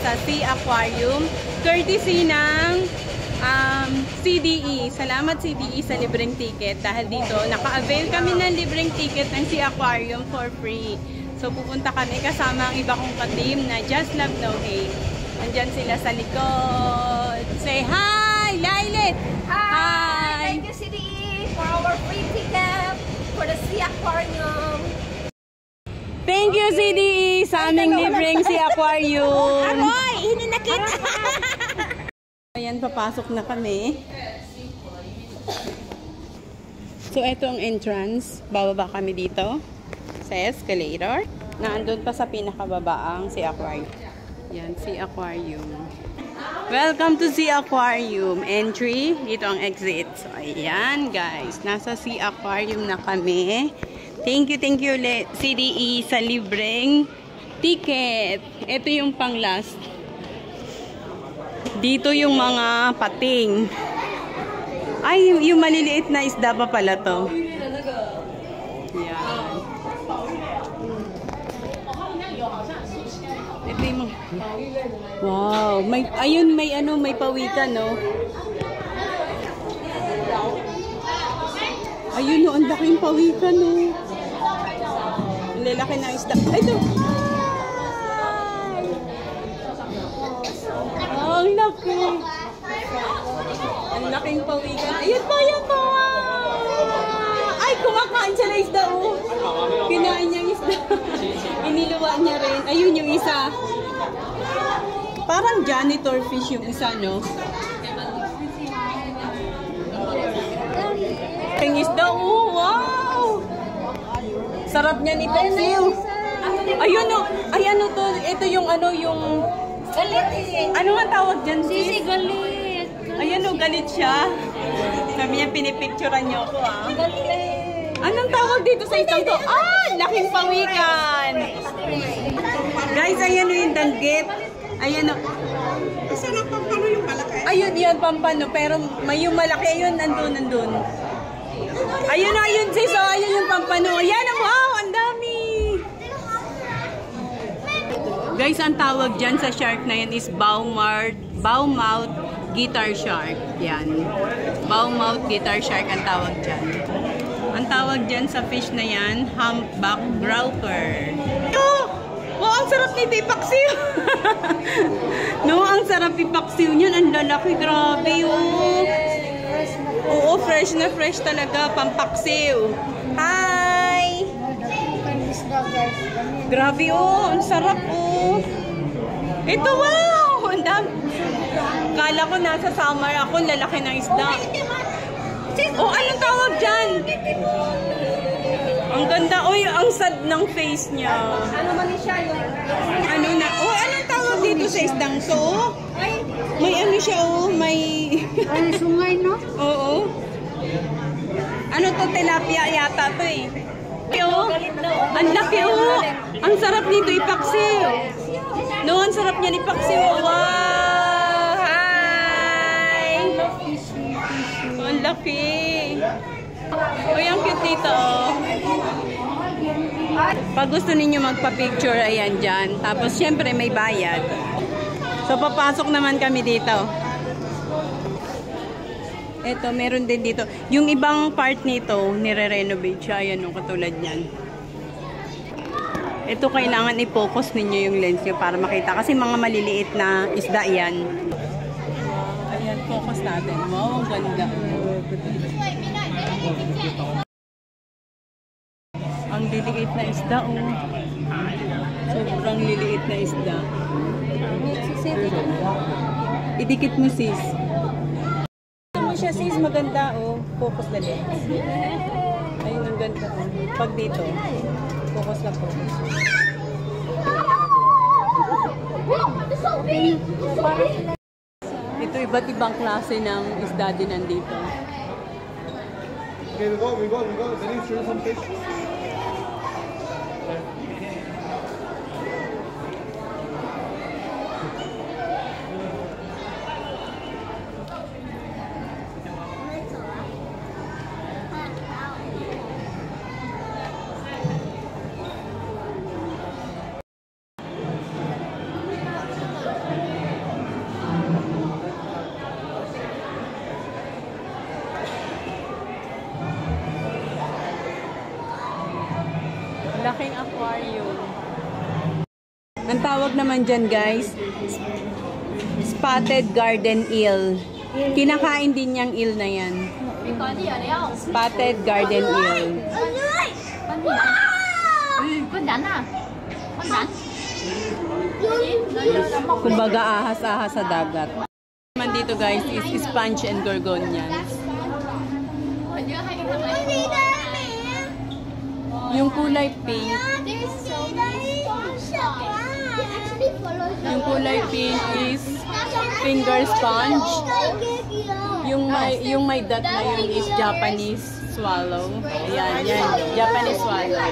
sa Sea Aquarium. Courtesy ng CDE. Salamat CDE sa libreng ticket. Dahil dito, naka-avail kami ng libreng ticket ng Sea Aquarium for free. So, pupunta kami kasama ang iba kong ka-team na Just Love No Hate. Nandyan sila sa likod. Say hi! Lailit! Hi! Thank you CDE for our free ticket for the Sea Aquarium. Thank you CDE sa aming libreng Sea Aquarium. Aroy! Hininakit! Ayan, papasok na kami. So, ito ang entrance. Bababa kami dito sa escalator. Naandun pa sa pinakababa ang Sea Aquarium. Yan, Sea Aquarium. Welcome to Sea Aquarium. Entry, dito ang exit. So, ayan guys. Nasa Sea Aquarium na kami. Thank you CDE sa libreng ticket. Ito yung pang last. Dito yung mga pating. Ay, yung maliliit na isda pa pala to. Yan. Ito yung mga... Wow. Ayun, may pawikan, no? Ayun, no, ang laking pawikan, no? Ang lalaki ng isda. Ay, ito! Ang laki. Ang laking pawikan. Ayun po, yan po. Ay, kumakain siya ng isda, oh. Kinain niya yung isda. Iniluwa niya rin. Ayun yung isa. Parang janitor fish yung isa, no? Yung isda, oh, wow. Sarap niya ni Paksiw. Ayun, oh. Ay, ano to? Ito yung ano, yung... Galit eh. Ano nga tawag dyan, sis? Sisi, galit. Ayan o, galit siya. Sabi niya, pinipicturean niyo ako, ah. Galit. Anong tawag dito sa isang to? Ah, laking pawikan. Guys, ayan o yung danggit. Ayan o. Isa lang pampano yung malaki. Ayun, yun, pampano. Pero may yung malaki, ayun, nandun. Ayun o, ayun, sis. O, ayun yung pampano. Ayan o, wow, ang dami. Guys, ang tawag dyan sa shark na yan is bowmouth guitar shark. Yan. Bowmouth guitar shark ang tawag dyan. Ang tawag dyan sa fish na yan, humpback grouper. Oh! Wow, ang sarap nito ipaksiw! No, ang sarap ipaksiw niyan. Ang lalaki, grabe, oh. Oo, fresh na fresh talaga, pampaksiw. Hi! Grabe, oh. Ang sarap, oh. Ito, wow! Ang dami. Kala ko nasa summer ako, lalaki ng isda. Oh, anong tawag dyan? Ang ganda. Uy, ang sad ng face niya. Ano man siya yung... Ano na? Oh, anong tawag dito sa isdang to? May ano siya, oh. May... Ay, sungay, no? Oo. Ano to? Tilapia yata to, eh. Oh, ang laki, oh. Ang sarap nito ipaksiw. No, ang sarap niya ipaksiw. Wow! Hi! Ang laki. Uy, ang cute nito, oh. Pag gusto ninyo magpa-picture, ayan dyan. Tapos, syempre, may bayad. So, papasok naman kami dito. Ito, meron din dito. Yung ibang part nito, nire-renovate siya. Ayan, katulad niyan. Ito, kailangan i-focus ninyo yung lens nyo para makita. Kasi mga maliliit na isda yan. Ayan, focus natin. Wow, ang ganda. Ang liliit na isda, oh. Sobrang liliit na isda. Idikit mo, sis. Siya, sis, maganda, oh. Focus na lens. Ayun, ang ganda. Pag dito, focus na focus. Ito, iba't ibang klase ng isda din nandito. Okay, we go. Can you show some fish? Laking aquarium. Ang tawag naman dyan, guys, spotted garden eel. Kinakain din niyang eel na yan. Spotted garden eel. Kumbaga ahas-ahas sa dagat. Naman dito, guys, is sponge and gorgonians. Yung kulay pink. Yung kulay pink is finger sponge. Yung may dot na yun is Japanese swallow. Ayan, yan. Japanese swallow.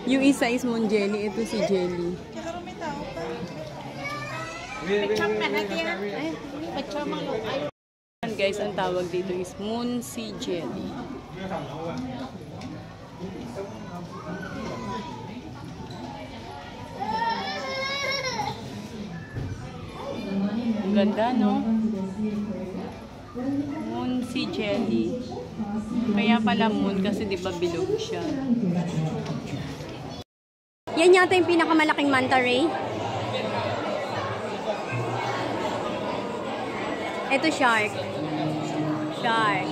Yung isa is Moon Jelly. Ito si Jelly. Guys, ang tawag dito is Moon Sea Jelly. Ang ganda, no? Moon Sea Jelly. Kaya pala moon kasi di ba bilog siya. Yan yata yung pinakamalaking manta ray. Ito shark. Shark.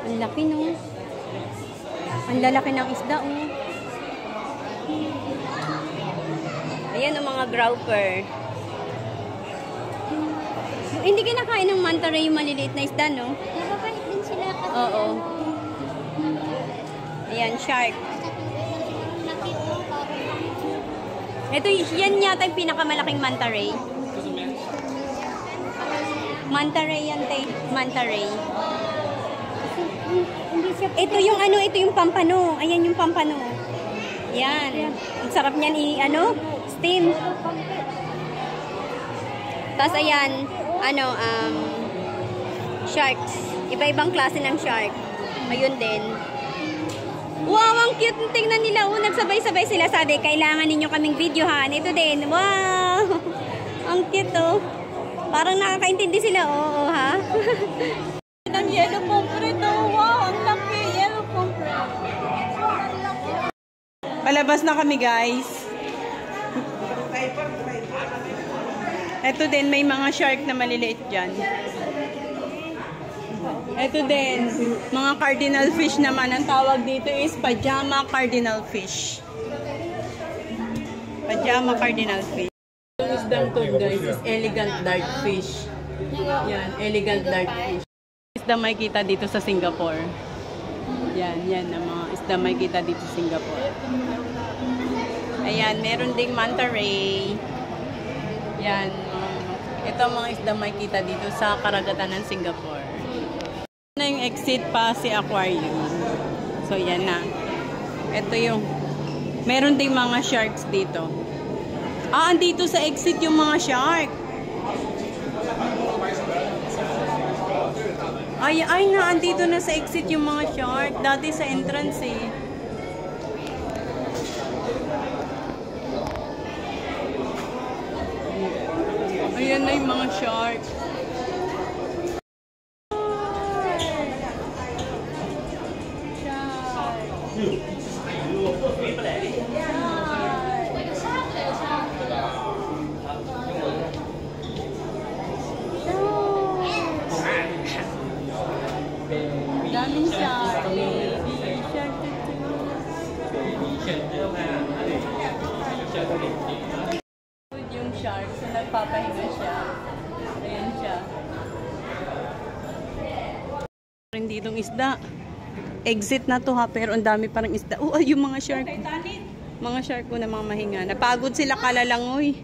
Ang laki, no? Ang lalaki ng isda, oh. Ayan ang mga grouper. Hindi kinakain ng manta ray yung maliliit na isda, no? Nakakain din sila kasi. Oo. Ayan, shark. Ito, yan yata yung pinakamalaking manta ray. Manta ray yan, te. Manta ray. Ito yung ano, ito yung pampano. Ayan yung pampano. Yan. Ang sarap niyan steam. Tapos ayan, sharks. Iba-ibang klase ng shark. Ayun din. Wow, ang cute. Tingnan nila. Nagsabay-sabay sila. Sabi, kailangan ninyo kaming videohan. Ito din. Wow. Ang cute, oh. Parang nakakaintindi sila. Oo, ha? Ang yellow pomfret, oh. Wow, ang laki. Yellow pomfret. Palabas na kami, guys. Ito din, may mga shark na maliliit dyan. Ito din, mga cardinal fish naman. Ang tawag dito is pajama cardinal fish. Pajama cardinal fish. Yung isdang to, guys, is elegant dark fish. Yan, elegant dark fish. Isda may kita dito sa Singapore. Yan ang mga isda may kita dito sa Singapore. Ayan, meron ding manta ray. Yan, ito ang mga isda may kita dito sa karagatan ng Singapore. Na yung exit pa si aquarium. So yan na. Ito yung meron ding mga sharks dito. Andito sa exit yung mga shark. Ay na, andito na sa exit yung mga shark. Dati sa entrance eh. Ayan na yung mga shark. Daming shark. Yung shark, so nagpapahinga siya. Ayan siya. Rin ditong isda. Exit na to ha, pero ang dami parang isda. Yung mga shark. Mga shark ko na mga mahinga. Napagod sila kalalangoy.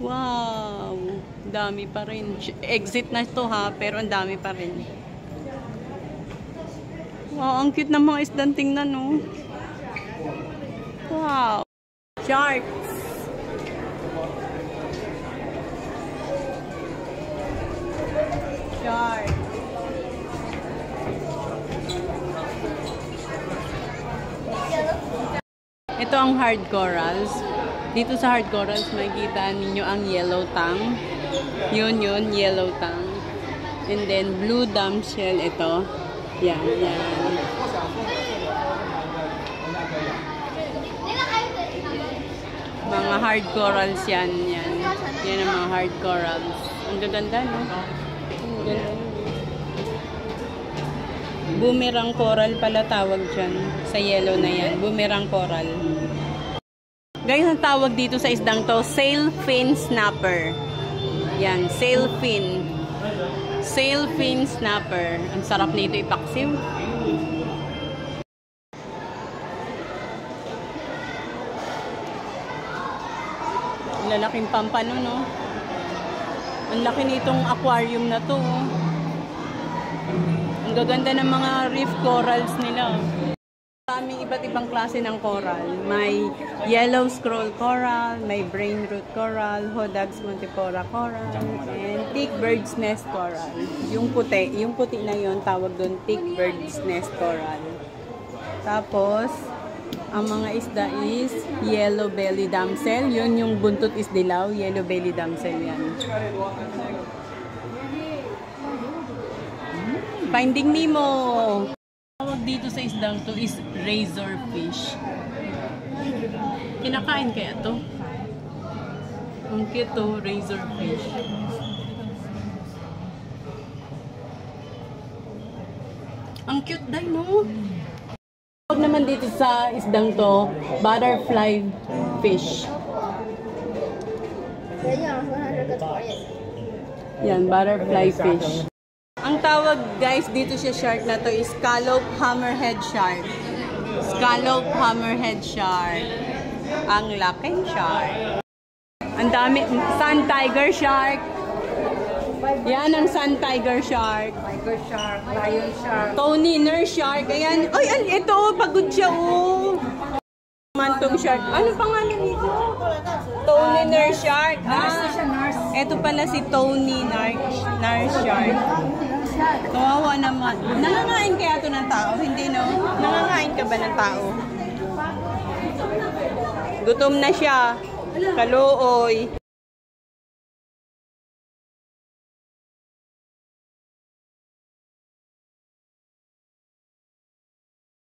Wow. Dami pa rin. Exit na to ha, pero ang dami pa rin. Wow, ang cute ng mga isdang tingnan, no? Wow. Sharks. Shark. Ito Ito ang hard corals. Dito sa hard corals, makikita ninyo ang yellow tang. Yun, yellow tang. And then, blue damsel, ito. Yan. Mga hard corals yan. Yan ang mga hard corals. Ang gaganda, no? Ang ganda. Boomerang coral pala tawag dyan. Sa yellow na yan. Boomerang coral. Guys, ang tawag dito sa isdang to, sailfin snapper. Yan, sailfin. Sailfin snapper. Ang sarap nito ipaksiw. Ang lalaking pampano, no? Ang laki nitong aquarium na to. Ang gaganda ng mga reef corals nila. Maraming iba't ibang klase ng coral. May yellow scroll coral, may brain root coral, Hodag's montipora coral, and thick bird's nest coral. Yung puti na yon tawag doon thick bird's nest coral. Tapos, ang mga isda is yellow belly damsel. Yun yung buntot is dilaw, yellow belly damsel yan. Finding Nemo! Tawag dito sa isdang to is razorfish. Kinakain kaya to? Ang cute to, razorfish. Ang cute dahil, no? Tawag naman dito sa isdang to, butterfly fish. Yan, butterfly fish. Ang tawag guys dito sa shark na to is scallop hammerhead shark. Scallop hammerhead shark. Ang laking shark. Ang dami, sun tiger shark. Yan ang sun tiger shark. Tiger shark, lion shark. Tony nurse shark. Ayan. Ay, ito, pagod siya, oh. Mantong shark. Ano pangalan nito? Tony nurse shark. Ito pala si Tony nurse shark. Kawawa naman. Nangangain kaya ito ng tao? Hindi, no? Nangangain ka ba ng tao? Gutom na siya. Kaluoy.